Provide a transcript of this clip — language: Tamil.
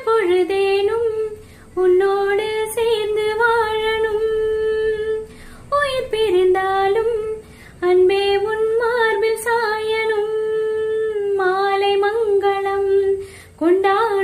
பொழுதேனும் உன்னோடு சேர்ந்து வாழணும். உயிர் பிரிந்தாலும் அன்பே உன் மார்பில் சாயணும். மாலை மங்களம் கொண்டாட